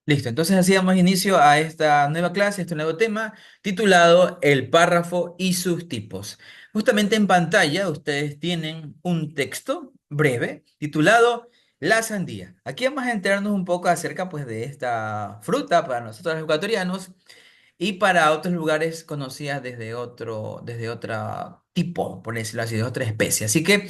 Listo, entonces así damos inicio a esta nueva clase, este nuevo tema titulado El párrafo y sus tipos. Justamente en pantalla ustedes tienen un texto breve titulado La sandía. Aquí vamos a enterarnos un poco acerca pues de esta fruta para nosotros los ecuatorianos y para otros lugares conocidas desde otro tipo, por decirlo así, de otra especie. Así que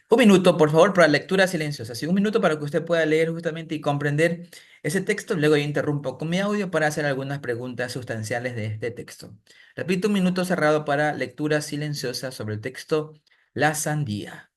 un minuto, por favor, para lectura silenciosa. Así, un minuto para que usted pueda leer justamente y comprender ese texto. Luego yo interrumpo con mi audio para hacer algunas preguntas sustanciales de este texto. Repito, un minuto cerrado para lectura silenciosa sobre el texto La sandía.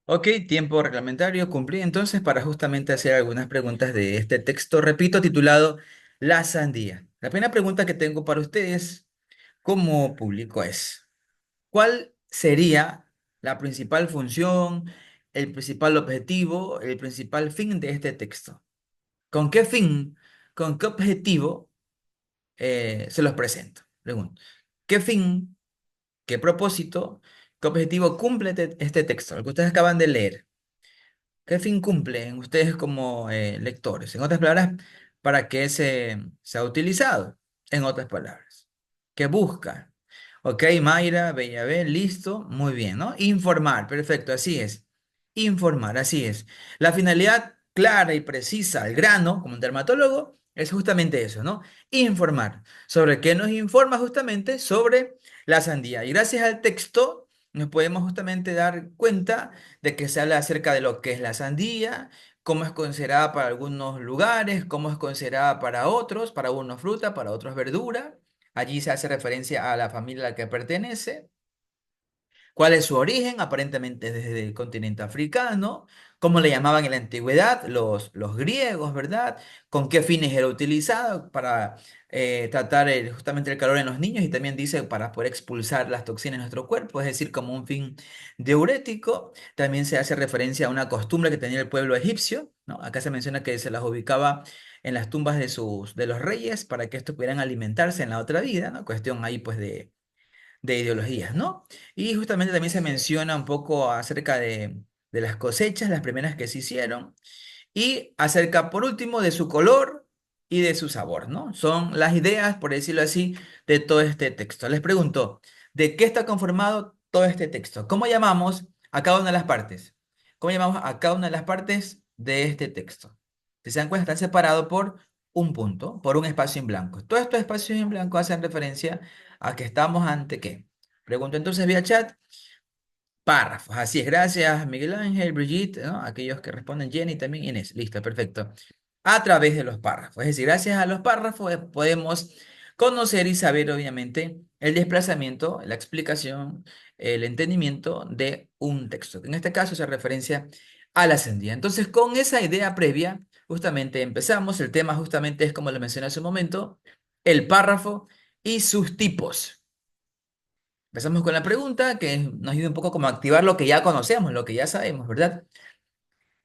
Ok, tiempo reglamentario, cumplí entonces para justamente hacer algunas preguntas de este texto, repito, titulado La sandía. La primera pregunta que tengo para ustedes como público es, ¿cuál sería la principal función, el principal objetivo, el principal fin de este texto? ¿Con qué fin, con qué objetivo se los presento? Pregunto. ¿Qué fin, qué propósito, qué objetivo cumple este texto, el que ustedes acaban de leer? ¿Qué fin cumplen ustedes como lectores? En otras palabras, ¿para qué se ha utilizado? En otras palabras, ¿qué busca? Ok, Mayra, Bellabel, listo, muy bien, ¿no? Informar, perfecto, así es. Informar, así es. La finalidad clara y precisa, al grano, como un dermatólogo, es justamente eso, ¿no? Informar. ¿Sobre qué nos informa justamente? Sobre la sandía. Y gracias al texto nos podemos justamente dar cuenta de que se habla acerca de lo que es la sandía, cómo es considerada para algunos lugares, cómo es considerada para unos fruta, para otros verdura. Allí se hace referencia a la familia a la que pertenece. ¿Cuál es su origen? Aparentemente desde el continente africano. ¿Cómo le llamaban en la antigüedad? Los griegos, ¿verdad? ¿Con qué fines era utilizado? Para tratar justamente el calor en los niños y también dice para poder expulsar las toxinas de nuestro cuerpo, es decir, como un fin diurético. También se hace referencia a una costumbre que tenía el pueblo egipcio, ¿no? Acá se menciona que se las ubicaba en las tumbas de los reyes para que estos pudieran alimentarse en la otra vida, ¿no? Cuestión ahí pues de ideologías, ¿no? Y justamente también se menciona un poco acerca de las cosechas, las primeras que se hicieron, y acerca, por último, de su color y de su sabor, ¿no? Son las ideas, por decirlo así, de todo este texto. Les pregunto, ¿de qué está conformado todo este texto? ¿Cómo llamamos a cada una de las partes? ¿Cómo llamamos a cada una de las partes de este texto? Si se dan cuenta, están separados por un punto, por un espacio en blanco. Todos estos espacios en blanco hacen referencia a que estamos ante ¿qué? Pregunto entonces vía chat, párrafos. Así es, gracias Miguel Ángel, Brigitte, ¿no? Aquellos que responden Jenny también, Inés. Listo, perfecto. A través de los párrafos. Es decir, gracias a los párrafos podemos conocer y saber, obviamente, el desplazamiento, la explicación, el entendimiento de un texto, que en este caso se referencia a la sandía. Entonces, con esa idea previa, justamente empezamos. El tema justamente es, como lo mencioné hace un momento, el párrafo y sus tipos. Empezamos con la pregunta que nos ayuda un poco como a activar lo que ya conocemos, lo que ya sabemos, ¿verdad?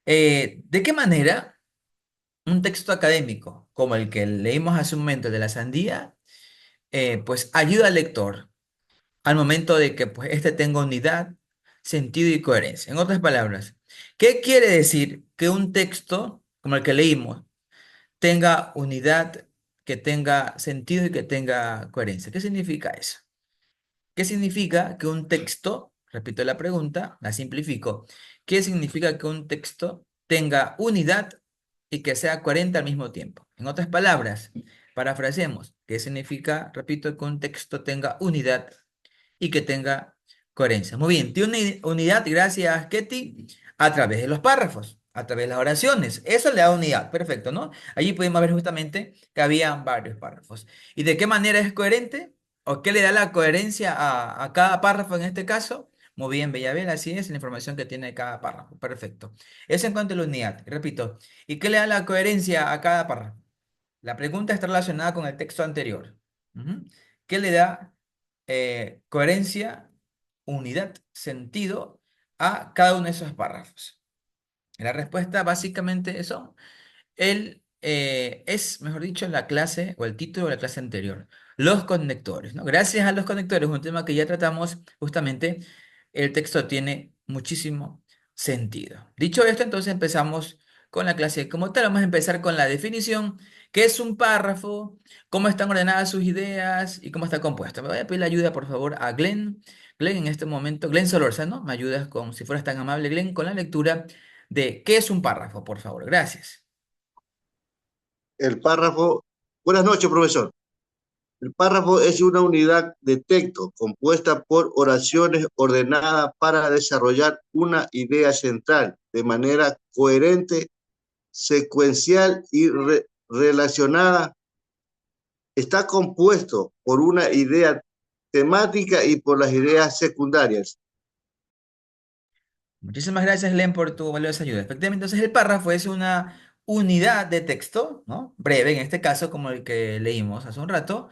¿De qué manera un texto académico como el que leímos hace un momento de la sandía, pues ayuda al lector al momento de que pues, éste tenga unidad, sentido y coherencia? En otras palabras, ¿Qué quiere decir que un texto como el que leímos tenga unidad, que tenga sentido y que tenga coherencia? ¿Qué significa eso? ¿Qué significa que un texto, repito la pregunta, la simplifico, qué significa que un texto tenga unidad y que sea coherente al mismo tiempo? En otras palabras, parafraseemos, ¿qué significa, repito, que un texto tenga unidad y que tenga coherencia? Muy bien, tiene unidad, gracias, Ketty, a través de los párrafos, a través de las oraciones. Eso le da unidad, perfecto, ¿no? Allí podemos ver justamente que había varios párrafos. ¿Y de qué manera es coherente? ¿O qué le da la coherencia a cada párrafo en este caso? Muy bien, Bellabel, así es la información que tiene cada párrafo. Perfecto. Eso en cuanto a la unidad. Repito, ¿y qué le da la coherencia a cada párrafo? La pregunta está relacionada con el texto anterior. Ujú. ¿Qué le da coherencia, unidad, sentido a cada uno de esos párrafos? La respuesta básicamente son es, mejor dicho, la clase o el título de la clase anterior, los conectores, ¿no? Gracias a los conectores, un tema que ya tratamos justamente, el texto tiene muchísimo sentido. Dicho esto, entonces empezamos con la clase como tal. Vamos a empezar con la definición, qué es un párrafo, cómo están ordenadas sus ideas y cómo está compuesto. Me voy a pedir la ayuda, por favor, a Glenn. Glenn, en este momento, Glenn Solórzano, me ayudas con, si fueras tan amable, Glenn, con la lectura de qué es un párrafo, por favor. Gracias. El párrafo, buenas noches, profesor. El párrafo es una unidad de texto compuesta por oraciones ordenadas para desarrollar una idea central de manera coherente, secuencial y relacionada. Está compuesto por una idea temática y por las ideas secundarias. Muchísimas gracias, Len, por tu valiosa ayuda. Efectivamente, entonces el párrafo es una unidad de texto, ¿no? Breve, en este caso, como el que leímos hace un rato,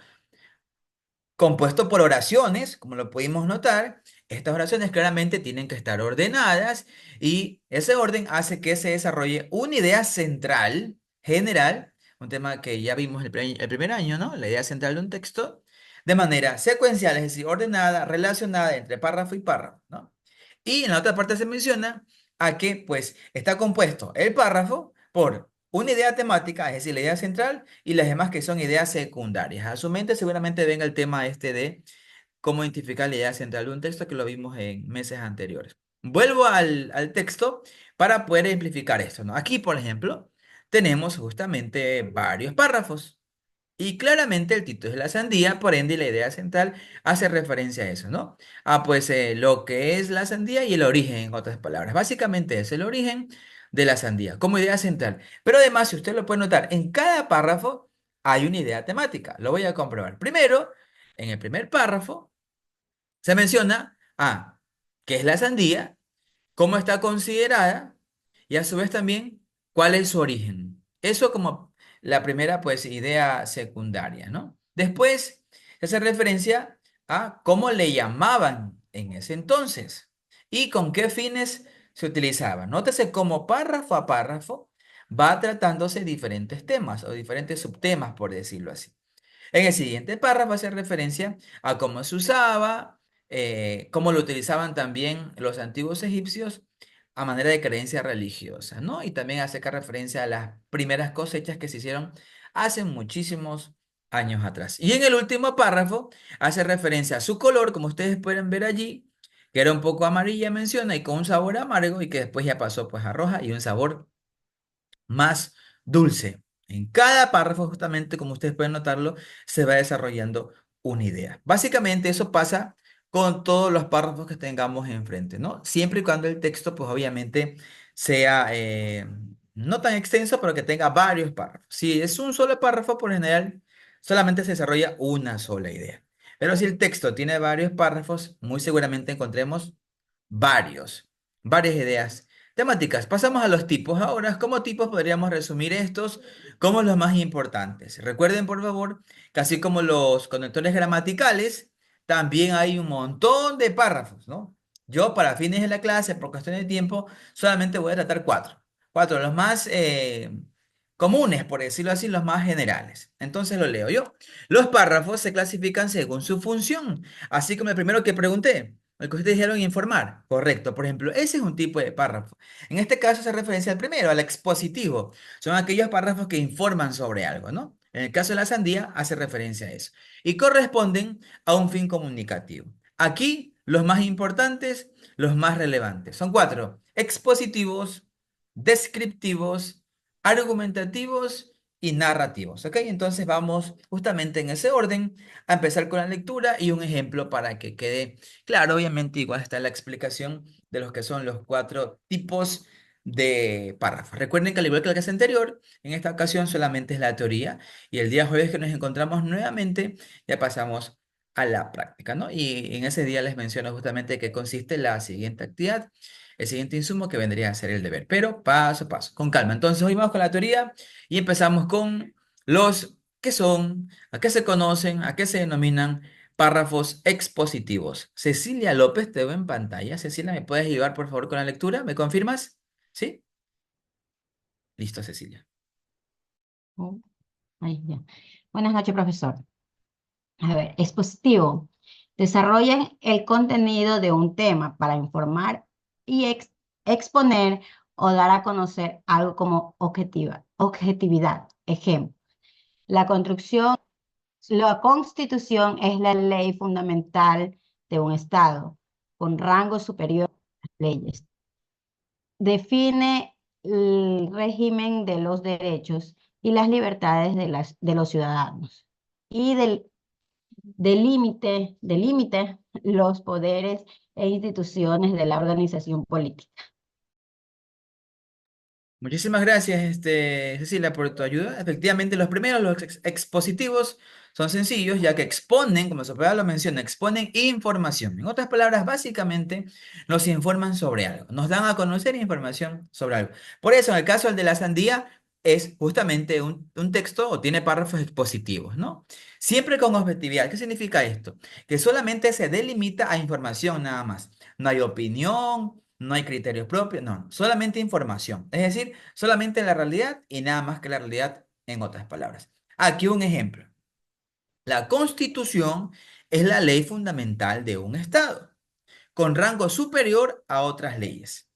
compuesto por oraciones, como lo pudimos notar. Estas oraciones claramente tienen que estar ordenadas y ese orden hace que se desarrolle una idea central, general, un tema que ya vimos el primer año, ¿no? La idea central de un texto, de manera secuencial, es decir, ordenada, relacionada entre párrafo y párrafo, ¿no? Y en la otra parte se menciona a que, pues, está compuesto el párrafo por una idea temática, es decir, la idea central, y las demás que son ideas secundarias. A su mente seguramente venga el tema este de cómo identificar la idea central de un texto que lo vimos en meses anteriores. Vuelvo al texto para poder ejemplificar esto, ¿no? Aquí, por ejemplo, tenemos justamente varios párrafos. Y claramente el título es la sandía, por ende la idea central hace referencia a eso, ¿no? Pues lo que es la sandía y el origen, en otras palabras. Básicamente es el origen de la sandía como idea central. Pero además, si usted lo puede notar, en cada párrafo hay una idea temática. Lo voy a comprobar. Primero, en el primer párrafo se menciona, qué es la sandía, cómo está considerada y a su vez también cuál es su origen. Eso como la primera pues idea secundaria, ¿no? Después se hace referencia a cómo le llamaban en ese entonces y con qué fines se utilizaba. Nótese cómo párrafo a párrafo va tratándose diferentes temas o diferentes subtemas, por decirlo así. En el siguiente párrafo hace referencia a cómo se usaba, cómo lo utilizaban también los antiguos egipcios a manera de creencia religiosa, ¿no? Y también hace referencia a las primeras cosechas que se hicieron hace muchísimos años atrás. Y en el último párrafo hace referencia a su color, como ustedes pueden ver allí, que era un poco amarilla, menciona, y con un sabor amargo, y que después ya pasó pues a roja y un sabor más dulce. En cada párrafo, justamente como ustedes pueden notarlo, se va desarrollando una idea. Básicamente eso pasa con todos los párrafos que tengamos enfrente, ¿no? Siempre y cuando el texto, pues obviamente, sea no tan extenso, pero que tenga varios párrafos. Si es un solo párrafo, por lo general, solamente se desarrolla una sola idea. Pero si el texto tiene varios párrafos, muy seguramente encontremos varios, varias ideas temáticas. Pasamos a los tipos. Ahora, como tipos podríamos resumir estos como los más importantes. Recuerden, por favor, que así como los conectores gramaticales, también hay un montón de párrafos, ¿no? Yo, para fines de la clase, por cuestión de tiempo, solamente voy a tratar cuatro. Cuatro, los más comunes, por decirlo así, los más generales. Entonces lo leo yo. Los párrafos se clasifican según su función, así como el primero que pregunté. El que ustedes dijeron informar, correcto. Por ejemplo, ese es un tipo de párrafo. En este caso se referencia al primero, al expositivo. Son aquellos párrafos que informan sobre algo, ¿no? En el caso de la sandía, hace referencia a eso. Y corresponden a un fin comunicativo. Aquí, los más importantes, los más relevantes. Son cuatro: expositivos, descriptivos, argumentativos y narrativos. ¿Ok? Entonces vamos justamente en ese orden a empezar con la lectura y un ejemplo para que quede claro. Obviamente, igual está la explicación de los que son los cuatro tipos de párrafos. Recuerden que al igual que la clase anterior, en esta ocasión solamente es la teoría y el día jueves que nos encontramos nuevamente ya pasamos a la práctica, ¿no? Y en ese día les menciono justamente qué consiste la siguiente actividad, el siguiente insumo que vendría a ser el deber, pero paso a paso, con calma. Entonces, hoy vamos con la teoría y empezamos con los que son, a qué se conocen, a qué se denominan párrafos expositivos. Cecilia López, te veo en pantalla. Cecilia, ¿me puedes ayudar por favor con la lectura? ¿Me confirmas? ¿Sí? Listo, Cecilia. Oh, ahí ya. Buenas noches, profesor. A ver, expositivo. Desarrollan el contenido de un tema para informar y exponer o dar a conocer algo como objetividad. Ejemplo, la construcción, la Constitución es la ley fundamental de un Estado, con rango superior a las leyes. Define el régimen de los derechos y las libertades de los ciudadanos y delimite los poderes e instituciones de la organización política. Muchísimas gracias, Cecilia, por tu ayuda. Efectivamente, los primeros, los expositivos, son sencillos, ya que exponen, como su palabra lo menciona, exponen información. En otras palabras, básicamente nos informan sobre algo, nos dan a conocer información sobre algo. Por eso, en el caso del de la sandía, es justamente un texto o tiene párrafos expositivos, ¿no? Siempre con objetividad. ¿Qué significa esto? Que solamente se delimita a información nada más. No hay opinión. No hay criterios propios, no, solamente información. Es decir, solamente la realidad y nada más que la realidad en otras palabras. Aquí un ejemplo. La Constitución es la ley fundamental de un Estado, con rango superior a otras leyes.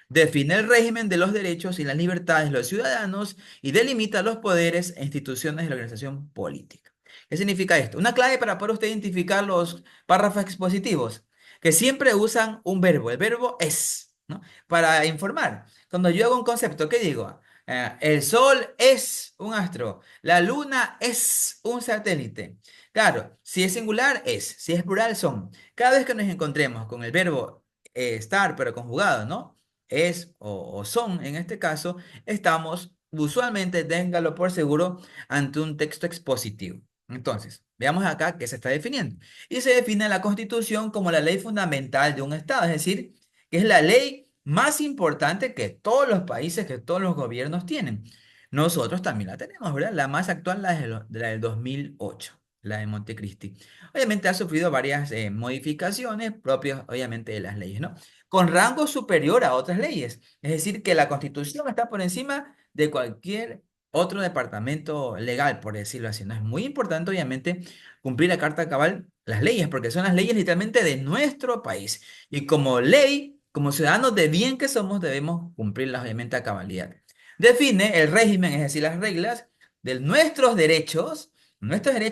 Define el régimen de los derechos y las libertades de los ciudadanos y delimita los poderes e instituciones de la organización política. ¿Qué significa esto? Una clave para poder usted identificar los párrafos expositivos, que siempre usan un verbo, el verbo es, ¿no? Para informar. Cuando yo hago un concepto, ¿qué digo? El sol es un astro, la luna es un satélite. Claro, si es singular es, si es plural son. Cada vez que nos encontremos con el verbo estar, pero conjugado, ¿no? Es o son, en este caso, estamos usualmente, téngalo por seguro, ante un texto expositivo. Entonces, veamos acá qué se está definiendo. Y se define la Constitución como la ley fundamental de un Estado, es decir, que es la ley más importante que todos los países, que todos los gobiernos tienen. Nosotros también la tenemos, ¿verdad? La más actual, la del 2008, la de Montecristi. Obviamente ha sufrido varias modificaciones propias, obviamente, de las leyes, ¿no? Con rango superior a otras leyes. Es decir, que la Constitución está por encima de cualquier otro departamento legal, por decirlo así. ¿No? Es muy importante, obviamente, cumplir la Carta Cabal, las leyes, porque son las leyes literalmente de nuestro país. Y como ley, como ciudadanos de bien que somos, debemos cumplirlas, obviamente, a cabalidad. Define el régimen, es decir, las reglas de nuestros derechos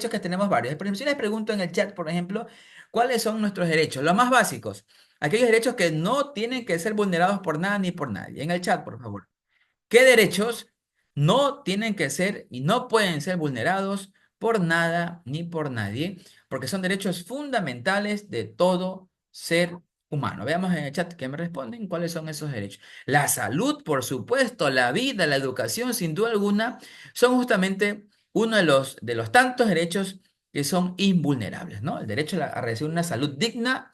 que tenemos varios. Por ejemplo, si les pregunto en el chat, por ejemplo, ¿cuáles son nuestros derechos? Los más básicos. Aquellos derechos que no tienen que ser vulnerados por nada ni por nadie. En el chat, por favor. ¿Qué derechos no tienen que ser y no pueden ser vulnerados por nada ni por nadie? Porque son derechos fundamentales de todo ser humano. Veamos en el chat que me responden cuáles son esos derechos. La salud, por supuesto, la vida, la educación, sin duda alguna, son justamente uno de los tantos derechos que son invulnerables, ¿no? El derecho a recibir una salud digna,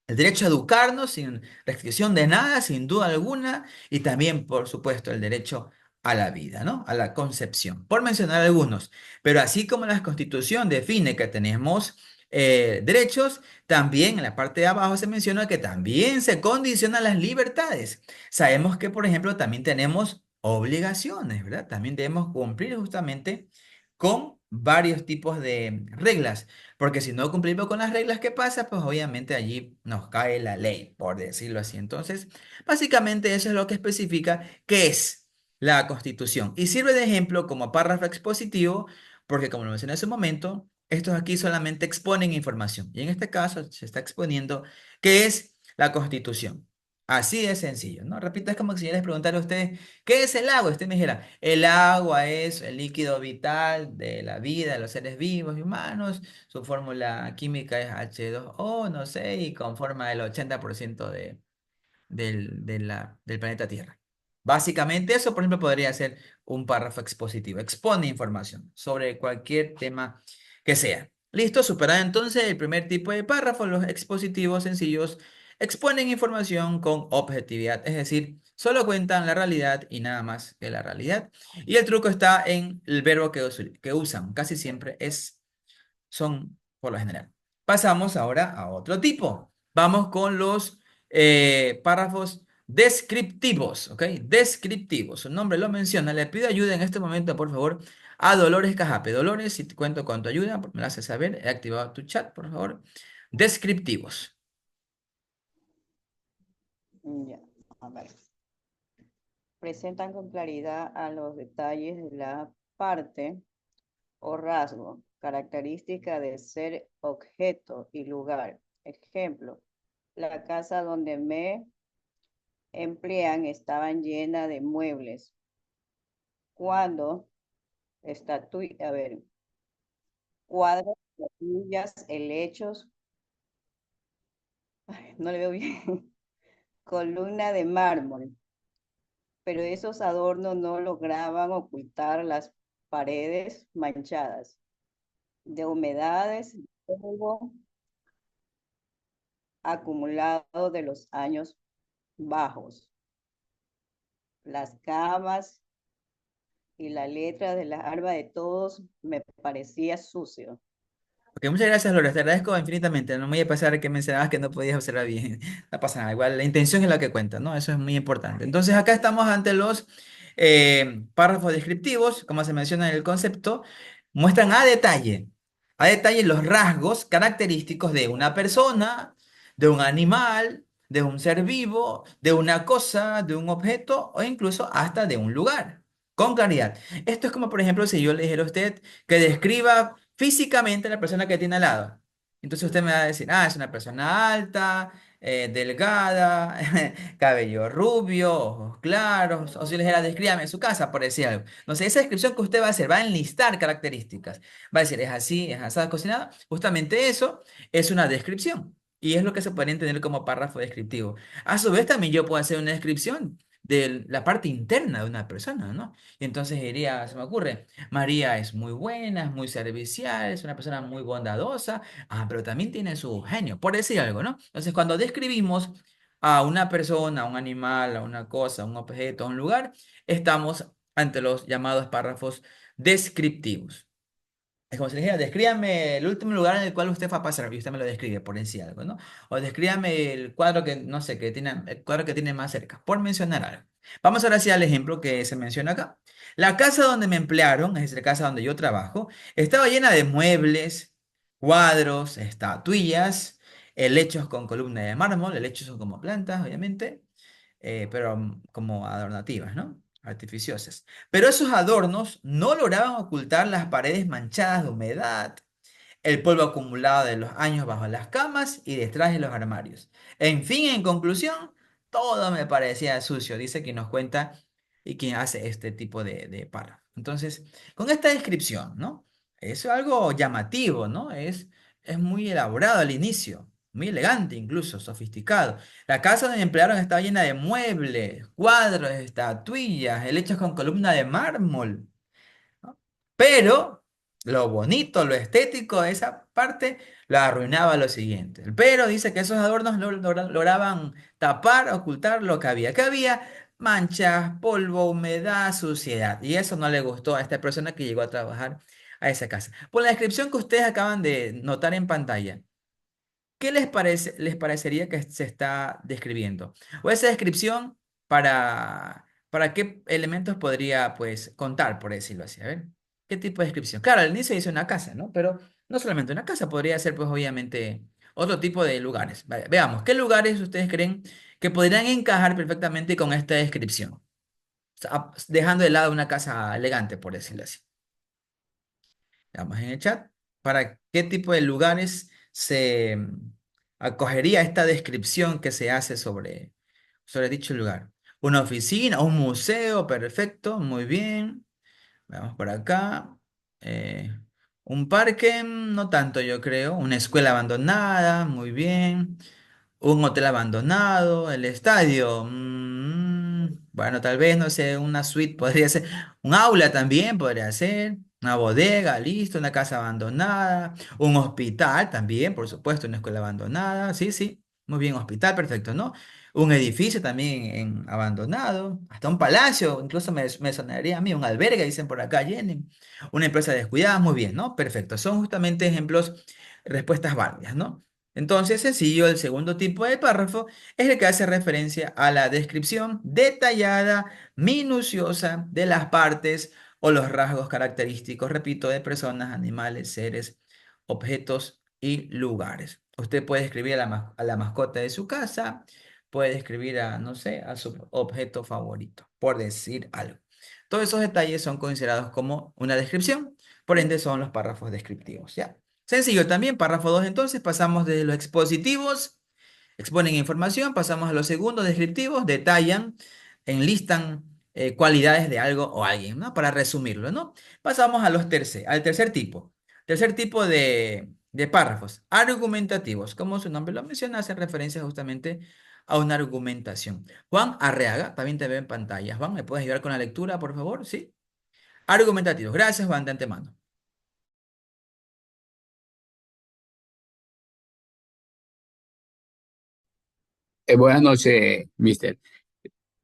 el derecho a educarnos sin restricción de nada, sin duda alguna, y también, por supuesto, el derecho a la vida, ¿no? A la concepción, por mencionar algunos. Pero así como la Constitución define que tenemos derechos, también en la parte de abajo se menciona que también se condicionan las libertades. Sabemos que, por ejemplo, también tenemos obligaciones, ¿verdad? También debemos cumplir justamente con varios tipos de reglas, porque si no cumplimos con las reglas, ¿qué pasa? Pues obviamente allí nos cae la ley, por decirlo así. Entonces, básicamente eso es lo que especifica qué es la Constitución y sirve de ejemplo como párrafo expositivo, porque como lo mencioné hace un momento, estos aquí solamente exponen información y en este caso se está exponiendo qué es la Constitución. Así de sencillo, ¿no? Repito, es como si yo les preguntara a ustedes, ¿qué es el agua? Usted me dijera, el agua es el líquido vital de la vida de los seres vivos y humanos. Su fórmula química es H2O, no sé, y conforma el 80% del planeta Tierra. Básicamente eso, por ejemplo, podría ser un párrafo expositivo. Expone información sobre cualquier tema que sea. Listo, superado entonces el primer tipo de párrafo, los expositivos sencillos exponen información con objetividad, es decir, solo cuentan la realidad y nada más que la realidad. Y el truco está en el verbo que usan, casi siempre son por lo general. Pasamos ahora a otro tipo. Vamos con los párrafos descriptivos, ¿ok? Descriptivos. Su nombre lo menciona. Le pido ayuda en este momento, por favor, a Dolores Cajape. Dolores, si te cuento con tu ayuda, me la haces saber. He activado tu chat, por favor. Descriptivos. Ya, a ver. Presentan con claridad a los detalles de la parte o rasgo, característica de ser objeto y lugar. Ejemplo, la casa donde me emplean estaban llena de muebles. Cuando a ver, cuadros, estatuillas, helechos, no le veo bien, columna de mármol, pero esos adornos no lograban ocultar las paredes manchadas de humedades, polvo acumulado de los años bajos. Las camas y la letra de la arma de todos me parecía sucio. Ok, muchas gracias, Dolores. Te agradezco infinitamente. No me voy a pasar que mencionabas que no podías observar bien. No pasa nada. Igual la intención es la que cuenta, ¿no? Eso es muy importante. Entonces, acá estamos ante los párrafos descriptivos, como se menciona en el concepto, muestran a detalle los rasgos característicos de una persona, de un animal, de un ser vivo, de una cosa, de un objeto o incluso hasta de un lugar. Con claridad. Esto es como, por ejemplo, si yo le dijera a usted que describa físicamente a la persona que tiene al lado. Entonces usted me va a decir, ah, es una persona alta, delgada, cabello rubio, ojos claros. O si le dijera, descríbame su casa, por decir algo. No sé, esa descripción que usted va a hacer va a enlistar características. Va a decir, es así, es asada, cocinada. Justamente eso es una descripción. Y es lo que se puede entender como párrafo descriptivo. A su vez, también yo puedo hacer una descripción de la parte interna de una persona, ¿no? Y entonces diría, se me ocurre, María es muy buena, es muy servicial, es una persona muy bondadosa, pero también tiene su genio, por decir algo, ¿no? Entonces, cuando describimos a una persona, a un animal, a una cosa, a un objeto, a un lugar, estamos ante los llamados párrafos descriptivos. Es como si le dijera, descríbame el último lugar en el cual usted fue a pasar y usted me lo describe, por decir algo, ¿no? O descríbame el cuadro que, no sé, que tiene, el cuadro que tiene más cerca, por mencionar algo. Vamos ahora sí al ejemplo que se menciona acá. La casa donde me emplearon, es decir, la casa donde yo trabajo, estaba llena de muebles, cuadros, estatuillas, helechos con columna de mármol, helechos son como plantas, obviamente, pero como adornativas, ¿no? Artificiosas. Pero esos adornos no lograban ocultar las paredes manchadas de humedad, el polvo acumulado de los años bajo las camas y detrás de los armarios. En fin, en conclusión, todo me parecía sucio, dice quien nos cuenta y quien hace este tipo de párrafo. Entonces, con esta descripción, ¿no? Es algo llamativo, ¿no? Es muy elaborado al inicio, muy elegante incluso, sofisticado. La casa donde me emplearon estaba llena de muebles, cuadros, estatuillas, helechos con columna de mármol, ¿no? Pero lo bonito, lo estético de esa parte lo arruinaba lo siguiente. El pero dice que esos adornos lograban tapar, ocultar lo que había. ¿Qué había? Manchas, polvo, humedad, suciedad. Y eso no le gustó a esta persona que llegó a trabajar a esa casa. Por la descripción que ustedes acaban de notar en pantalla, ¿qué les parece, les parecería que se está describiendo? O esa descripción para qué elementos podría, pues, contar, por decirlo así. A ver, ¿Qué tipo de descripción? Claro, al inicio dice una casa, ¿no? Pero no solamente una casa, podría ser pues obviamente otro tipo de lugares. Vale, veamos, ¿qué lugares ustedes creen que podrían encajar perfectamente con esta descripción? O sea, dejando de lado una casa elegante, por decirlo así. Veamos en el chat. ¿Para qué tipo de lugares se acogería esta descripción que se hace sobre dicho lugar? Una oficina, un museo, perfecto, muy bien. Veamos por acá. Eh, un parque, no tanto yo creo. Una escuela abandonada, muy bien. Un hotel abandonado, el estadio. Bueno, tal vez, no sé, una suite podría ser. Un aula también podría ser. Una bodega, listo, una casa abandonada. Un hospital también, por supuesto, una escuela abandonada. Sí, sí. Muy bien, hospital, perfecto, ¿no? Un edificio también abandonado. Hasta un palacio, incluso me sonaría a mí. Un albergue, dicen por acá, Jenny. Una empresa descuidada, muy bien, ¿no? Perfecto. Son justamente ejemplos, respuestas válidas, ¿no? Entonces, sencillo, el segundo tipo de párrafo es el que hace referencia a la descripción detallada, minuciosa de las partes o los rasgos característicos, repito, de personas, animales, seres, objetos y lugares. Usted puede escribir a la mascota de su casa, puede escribir a, no sé, a su objeto favorito, por decir algo. Todos esos detalles son considerados como una descripción, por ende son los párrafos descriptivos, ¿ya? Sencillo también, párrafo 2 entonces, pasamos de los expositivos, exponen información, pasamos a los segundos descriptivos, detallan, enlistan cualidades de algo o alguien, ¿no? Para resumirlo, ¿no? Pasamos a al tercer tipo. Tercer tipo de párrafos, argumentativos. Como su nombre lo menciona, hacen referencia justamente a una argumentación. Juan Arreaga, también te veo en pantalla. Juan, ¿me puedes ayudar con la lectura, por favor? Sí. Argumentativos. Gracias, Juan, de antemano. Buenas noches, mister.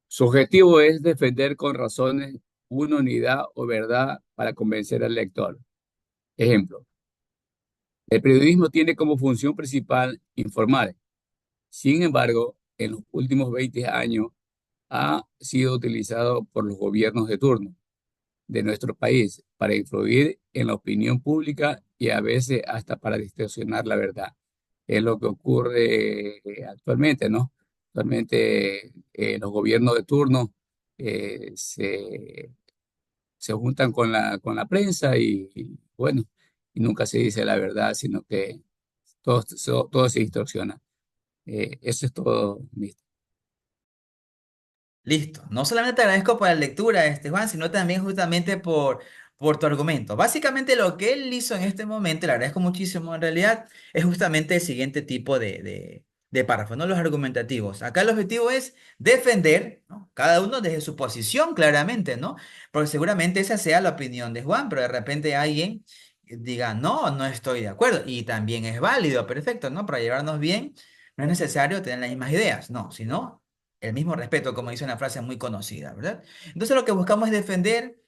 Su objetivo es defender con razones una unidad o verdad para convencer al lector. Ejemplo, el periodismo tiene como función principal informar. Sin embargo, en los últimos 20 años ha sido utilizado por los gobiernos de turno de nuestro país para influir en la opinión pública y a veces hasta para distorsionar la verdad. Es lo que ocurre actualmente, ¿no? Actualmente los gobiernos de turno se juntan con la prensa y, bueno, y nunca se dice la verdad, sino que todo se distorsiona. Eso es todo, mister. Listo. No solamente te agradezco por la lectura, Juan, sino también justamente por tu argumento. Básicamente lo que él hizo en este momento, le agradezco muchísimo en realidad, es justamente el siguiente tipo de párrafo, ¿no? Los argumentativos. Acá el objetivo es defender, ¿no? Cada uno desde su posición, claramente, ¿no? Porque seguramente esa sea la opinión de Juan, pero de repente alguien diga, no, no estoy de acuerdo. Y también es válido, perfecto, ¿no? Para llevarnos bien, no es necesario tener las mismas ideas, no, sino el mismo respeto, como dice una frase muy conocida, ¿verdad? Entonces lo que buscamos es defender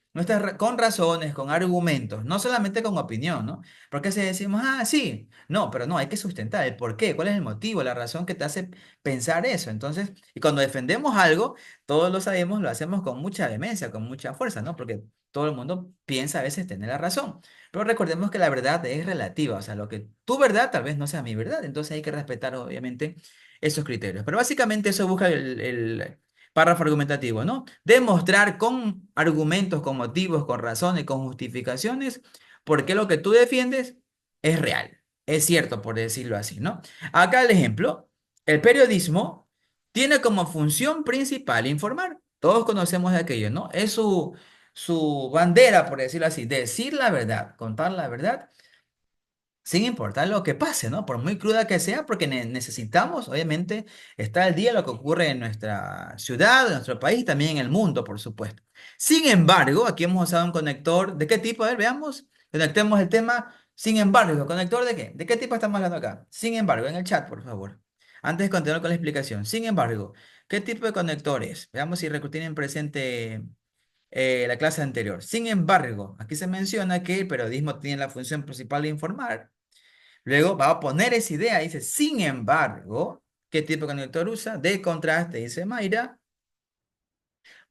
con razones, con argumentos, no solamente con opinión, ¿no? Porque si decimos, ah, sí, no, pero no, hay que sustentar el por qué, cuál es el motivo, la razón que te hace pensar eso. Entonces, y cuando defendemos algo, todos lo sabemos, lo hacemos con mucha vehemencia, con mucha fuerza, ¿no? Porque todo el mundo piensa a veces tener la razón. Pero recordemos que la verdad es relativa, o sea, lo que tu verdad tal vez no sea mi verdad, entonces hay que respetar, obviamente, esos criterios. Pero básicamente eso busca el párrafo argumentativo, ¿no? Demostrar con argumentos, con motivos, con razones, con justificaciones, por qué lo que tú defiendes es real, es cierto, por decirlo así, ¿no? Acá el ejemplo, el periodismo tiene como función principal informar. Todos conocemos de aquello, ¿no? Es su bandera, por decirlo así, decir la verdad, contar la verdad sin importar lo que pase, ¿no? Por muy cruda que sea, porque necesitamos, obviamente, estar al día de lo que ocurre en nuestra ciudad, en nuestro país, y también en el mundo, por supuesto. Sin embargo, aquí hemos usado un conector, ¿de qué tipo? A ver, veamos. Conectemos el tema. Sin embargo, ¿conector de qué? ¿De qué tipo estamos hablando acá? Sin embargo, en el chat, por favor. Antes de continuar con la explicación. Sin embargo, ¿qué tipo de conector es? Veamos si tienen presente la clase anterior. Sin embargo, aquí se menciona que el periodismo tiene la función principal de informar. Luego va a poner esa idea, dice, sin embargo, ¿qué tipo de conector usa? De contraste, dice Mayra.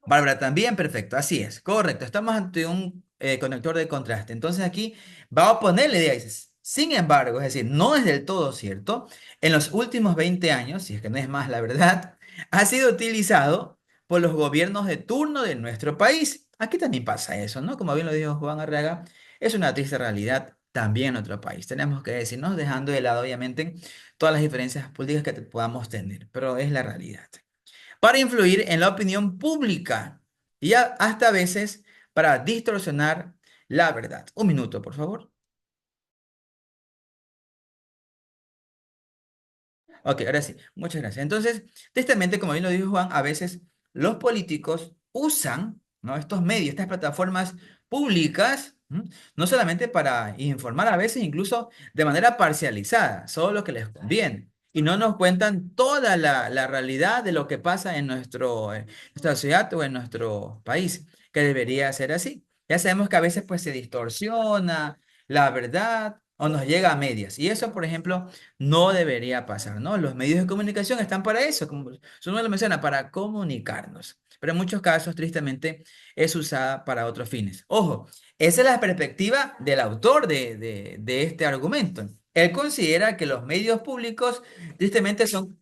Bárbara también, perfecto, así es, correcto. Estamos ante un conector de contraste. Entonces aquí va a oponer la idea. Dice, sin embargo, es decir, no es del todo cierto. En los últimos 20 años, si es que no es más la verdad, ha sido utilizado por los gobiernos de turno de nuestro país. Aquí también pasa eso, ¿no? Como bien lo dijo Juan Arriaga, es una triste realidad también en nuestro país. Tenemos que decirnos, dejando de lado, obviamente, todas las diferencias políticas que podamos tener, pero es la realidad. Para influir en la opinión pública y hasta a veces para distorsionar la verdad. Un minuto, por favor. Ok, ahora sí, muchas gracias. Entonces, tristemente, como bien lo dijo Juan, a veces los políticos usan, ¿no?, estos medios, estas plataformas públicas, ¿m?, no solamente para informar, a veces incluso de manera parcializada, solo lo que les conviene. Y no nos cuentan toda la realidad de lo que pasa en nuestra ciudad o en nuestro país, que debería ser así. Ya sabemos que a veces pues se distorsiona la verdad o nos llega a medias. Y eso, por ejemplo, no debería pasar, ¿no? Los medios de comunicación están para eso, como su nombre lo menciona, para comunicarnos. Pero en muchos casos, tristemente, es usada para otros fines. Ojo, esa es la perspectiva del autor de este argumento. Él considera que los medios públicos, tristemente, son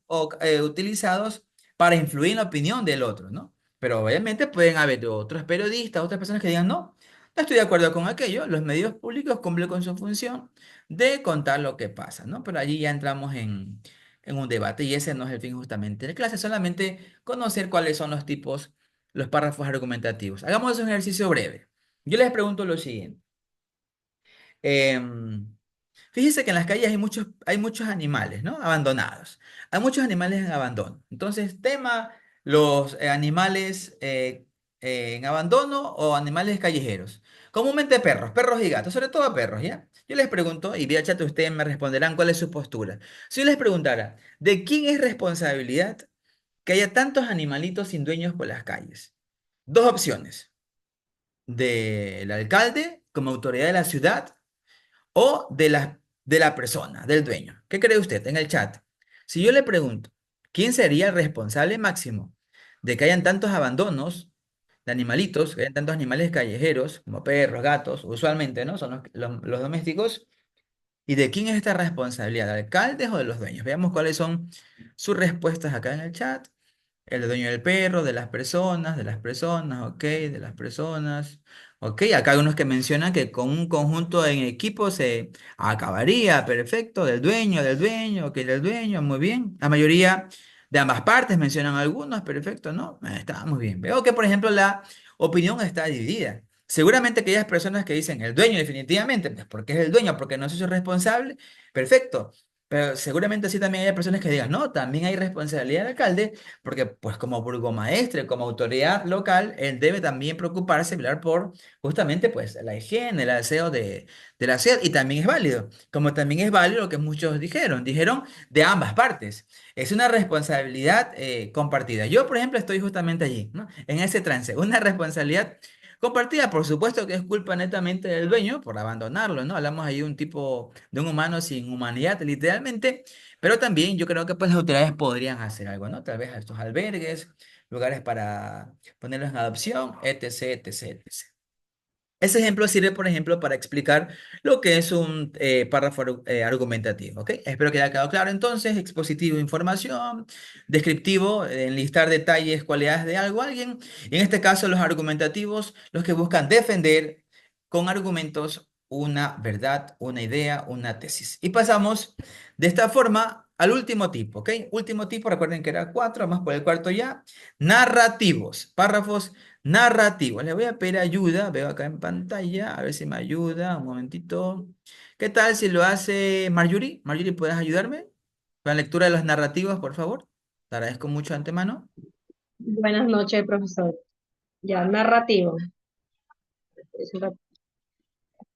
utilizados para influir en la opinión del otro, ¿no? Pero obviamente pueden haber otros periodistas, otras personas que digan, no, no estoy de acuerdo con aquello, los medios públicos cumplen con su función de contar lo que pasa, ¿no? Pero allí ya entramos en un debate y ese no es el fin justamente de la clase, solamente conocer cuáles son los tipos, los párrafos argumentativos. Hagamos un ejercicio breve. Yo les pregunto lo siguiente. Em, Fíjese que en las calles hay muchos animales, ¿no? Abandonados. Hay muchos animales en abandono. Entonces, tema los animales en abandono o animales callejeros. Comúnmente perros y gatos, sobre todo perros, ¿ya? Yo les pregunto, y vía chat ustedes me responderán cuál es su postura. Si yo les preguntara, ¿de quién es responsabilidad que haya tantos animalitos sin dueños por las calles? Dos opciones. Del alcalde como autoridad de la ciudad o de la persona, del dueño. ¿Qué cree usted en el chat? Si yo le pregunto, ¿quién sería el responsable máximo de que hayan tantos abandonos de animalitos, que hayan tantos animales callejeros, como perros, gatos, usualmente, ¿no? Son los domésticos. ¿Y de quién es esta responsabilidad? ¿De alcaldes o de los dueños? Veamos cuáles son sus respuestas acá en el chat. El dueño del perro, de las personas, ok, de las personas. Ok, acá hay unos que mencionan que con un conjunto en equipo se acabaría, perfecto, del dueño, ok, del dueño, muy bien. La mayoría de ambas partes mencionan algunos, perfecto, ¿no? Está muy bien. Veo que, por ejemplo, la opinión está dividida. Seguramente aquellas personas que dicen el dueño definitivamente, pues porque es el dueño, porque no es su responsable, perfecto. Pero seguramente sí también hay personas que digan, no, también hay responsabilidad del alcalde, porque pues como burgomaestre, como autoridad local, él debe también preocuparse, velar por justamente pues la higiene, el aseo de la ciudad, y también es válido, como también es válido lo que muchos dijeron de ambas partes. Es una responsabilidad compartida. Yo, por ejemplo, estoy justamente allí, ¿no? En ese trance, una responsabilidad compartida, por supuesto que es culpa netamente del dueño por abandonarlo, ¿no? Hablamos ahí de un tipo, de un humano sin humanidad, literalmente, pero también yo creo que pues las autoridades podrían hacer algo, ¿no? Tal vez a estos albergues, lugares para ponerlos en adopción, etc, etc, etc. Ese ejemplo sirve, por ejemplo, para explicar lo que es un párrafo argumentativo, ¿ok? Espero que haya quedado claro entonces, expositivo, información, descriptivo, enlistar detalles, cualidades de algo, alguien, y en este caso los argumentativos, los que buscan defender con argumentos una verdad, una idea, una tesis. Y pasamos de esta forma al último tipo, ¿ok? Último tipo, recuerden que era cuatro, vamos por el cuarto ya, narrativos, párrafos narrativo. Le voy a pedir ayuda, veo acá en pantalla, a ver si me ayuda, un momentito. ¿Qué tal si lo hace Marjorie? Marjorie, ¿puedes ayudarme con la lectura de los narrativos, por favor? Te agradezco mucho de antemano. Buenas noches, profesor. Ya, narrativo.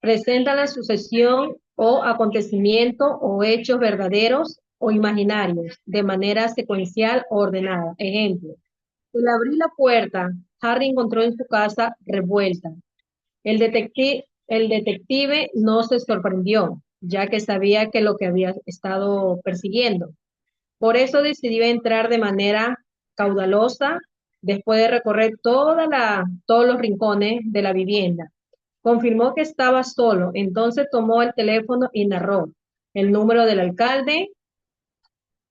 Presenta la sucesión o acontecimiento o hechos verdaderos o imaginarios de manera secuencial o ordenada. Ejemplo, al abrir la puerta, Harry encontró en su casa revuelta. El detective no se sorprendió, ya que sabía que lo que había estado persiguiendo. Por eso decidió entrar de manera caudalosa después de recorrer todos los rincones de la vivienda. Confirmó que estaba solo, entonces tomó el teléfono y narró el número del alcalde.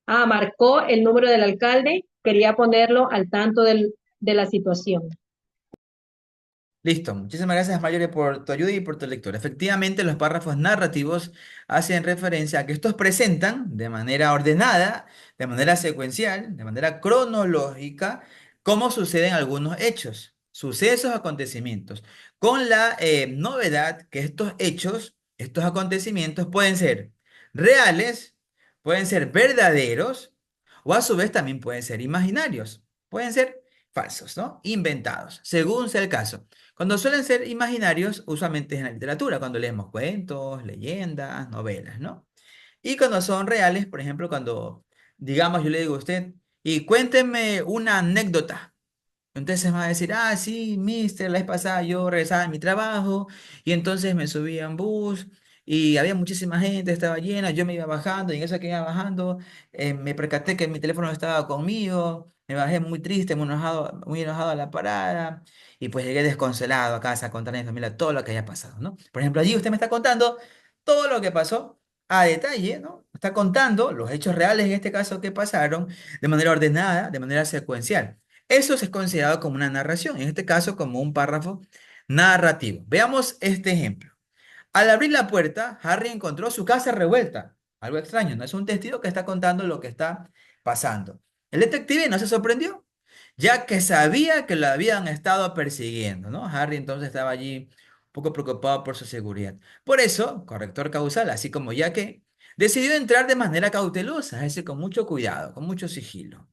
Marcó el número del alcalde, quería ponerlo al tanto de la situación. Listo, muchísimas gracias Mayore por tu ayuda y por tu lectura. Efectivamente, los párrafos narrativos hacen referencia a que estos presentan de manera ordenada, de manera secuencial, de manera cronológica, cómo suceden algunos hechos, sucesos, acontecimientos, con la novedad que estos hechos, estos acontecimientos pueden ser reales, pueden ser verdaderos o a su vez también pueden ser imaginarios, pueden ser falsos, ¿no? Inventados, según sea el caso. Cuando suelen ser imaginarios, usualmente es en la literatura, cuando leemos cuentos, leyendas, novelas, ¿no? Y cuando son reales, por ejemplo, cuando, digamos, yo le digo a usted, y cuénteme una anécdota. Entonces me va a decir, ah, sí, mister, la vez pasada yo regresaba de mi trabajo y entonces me subí a un bus y había muchísima gente, estaba llena, yo me iba bajando y en eso que iba bajando me percaté que mi teléfono no estaba conmigo, me bajé muy triste, muy enojado a la parada y pues llegué desconsolado a casa a contarle a mi familia todo lo que había pasado, ¿no? Por ejemplo, allí usted me está contando todo lo que pasó a detalle, ¿no? Está contando los hechos reales en este caso que pasaron de manera ordenada, de manera secuencial. Eso es considerado como una narración, en este caso como un párrafo narrativo. Veamos este ejemplo. Al abrir la puerta, Harry encontró su casa revuelta. Algo extraño, no es un testigo que está contando lo que está pasando. El detective no se sorprendió, ya que sabía que lo habían estado persiguiendo, ¿no? Harry entonces estaba allí un poco preocupado por su seguridad. Por eso, corrector causal, así como ya que decidió entrar de manera cautelosa, es decir, con mucho cuidado, con mucho sigilo.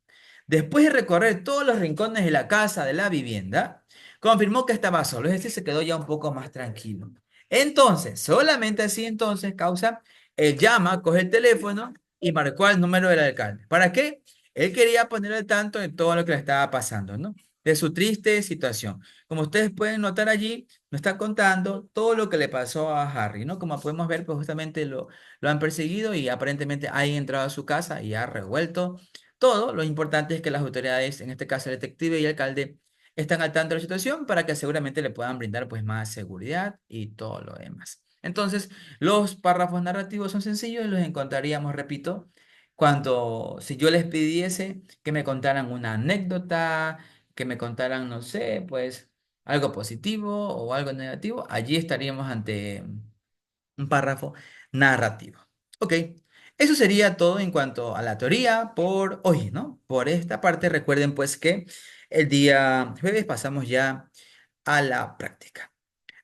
Después de recorrer todos los rincones de la casa, de la vivienda, confirmó que estaba solo, es decir, se quedó ya un poco más tranquilo. Entonces, solamente así entonces causa, él llama, coge el teléfono y marcó el número del alcalde. ¿Para qué? Él quería poner al tanto de todo lo que le estaba pasando, ¿no? De su triste situación. Como ustedes pueden notar allí, nos está contando todo lo que le pasó a Harry, ¿no? Como podemos ver, pues justamente lo han perseguido y aparentemente ha entrado a su casa y ha revuelto todo. Lo importante es que las autoridades, en este caso el detective y el alcalde, están al tanto de la situación para que seguramente le puedan brindar pues más seguridad y todo lo demás. Entonces, los párrafos narrativos son sencillos y los encontraríamos, repito, cuando si yo les pidiese que me contaran una anécdota, que me contaran, no sé, pues algo positivo o algo negativo, allí estaríamos ante un párrafo narrativo. Ok, eso sería todo en cuanto a la teoría por hoy, ¿no? Por esta parte, recuerden pues que el día jueves pasamos ya a la práctica.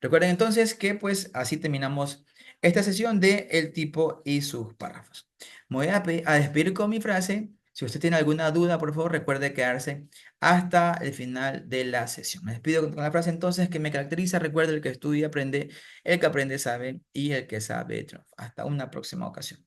Recuerden entonces que pues así terminamos esta sesión de el tipo y sus párrafos. Me voy a despedir con mi frase. Si usted tiene alguna duda, por favor, recuerde quedarse hasta el final de la sesión. Me despido con la frase entonces que me caracteriza. Recuerde, el que estudia aprende, el que aprende sabe y el que sabe triunfa. Hasta una próxima ocasión.